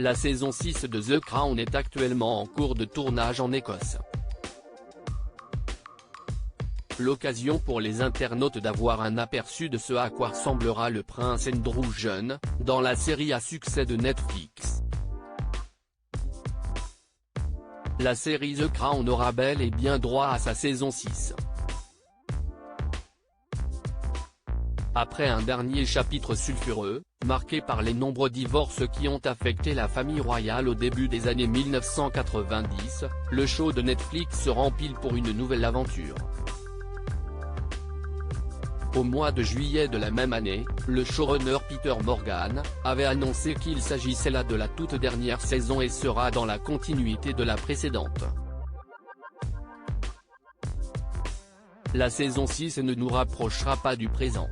La saison 6 de The Crown est actuellement en cours de tournage en Écosse. L'occasion pour les internautes d'avoir un aperçu de ce à quoi ressemblera le prince Andrew jeune, dans la série à succès de Netflix. La série The Crown aura bel et bien droit à sa saison 6. Après un dernier chapitre sulfureux, marqué par les nombreux divorces qui ont affecté la famille royale au début des années 1990, le show de Netflix se rempile pour une nouvelle aventure. Au mois de juillet de la même année, le showrunner Peter Morgan avait annoncé qu'il s'agissait là de la toute dernière saison et sera dans la continuité de la précédente. La saison 6 ne nous rapprochera pas du présent.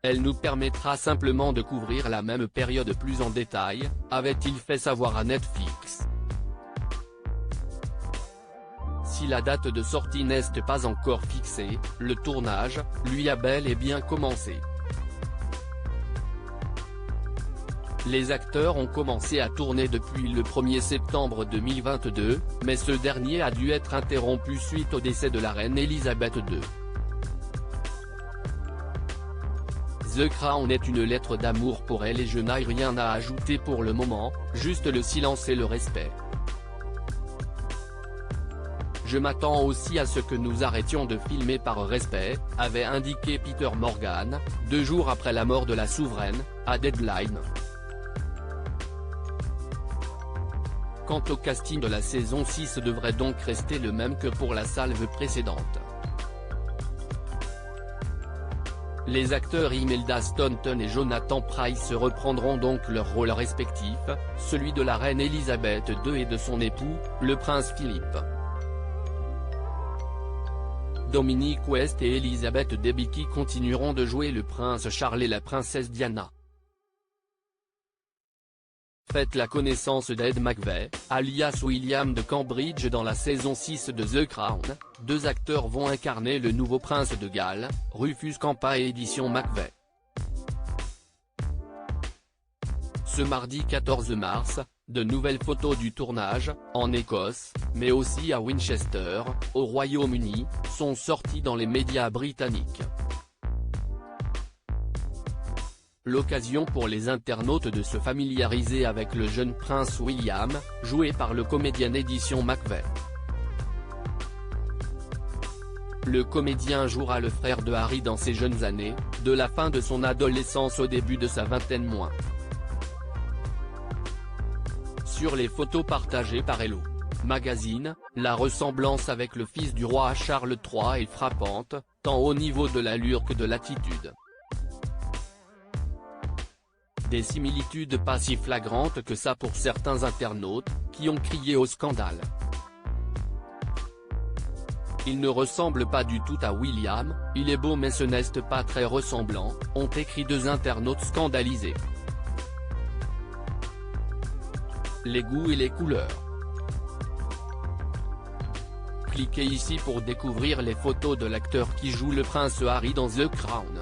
Elle nous permettra simplement de couvrir la même période plus en détail, avait-il fait savoir à Netflix. Si la date de sortie n'est pas encore fixée, le tournage, lui, a bel et bien commencé. Les acteurs ont commencé à tourner depuis le 1er septembre 2022, mais ce dernier a dû être interrompu suite au décès de la reine Elisabeth II. The Crown est une lettre d'amour pour elle et je n'ai rien à ajouter pour le moment, juste le silence et le respect. Je m'attends aussi à ce que nous arrêtions de filmer par respect, avait indiqué Peter Morgan, 2 jours après la mort de la souveraine, à Deadline. Quant au casting de la saison 6 devrait donc rester le même que pour la salve précédente. Les acteurs Imelda Staunton et Jonathan Pryce reprendront donc leurs rôles respectifs, celui de la reine Elisabeth II et de son époux, le prince Philippe. Dominic West et Elizabeth Debicki continueront de jouer le prince Charles et la princesse Diana. Faites la connaissance d'Ed McVey, alias William de Cambridge dans la saison 6 de The Crown, 2 acteurs vont incarner le nouveau prince de Galles, Rufus Campa et édition McVey. Ce mardi 14 mars, de nouvelles photos du tournage, en Écosse, mais aussi à Winchester, au Royaume-Uni, sont sorties dans les médias britanniques. L'occasion pour les internautes de se familiariser avec le jeune prince William, joué par le comédien édition McVey. Le comédien jouera le frère de Harry dans ses jeunes années, de la fin de son adolescence au début de sa vingtaine moins. Sur les photos partagées par Hello Magazine, la ressemblance avec le fils du roi Charles III est frappante, tant au niveau de l'allure que de l'attitude. Des similitudes pas si flagrantes que ça pour certains internautes, qui ont crié au scandale. Il ne ressemble pas du tout à William, il est beau mais ce n'est pas très ressemblant, ont écrit 2 internautes scandalisés. Les goûts et les couleurs. Cliquez ici pour découvrir les photos de l'acteur qui joue le prince Harry dans The Crown.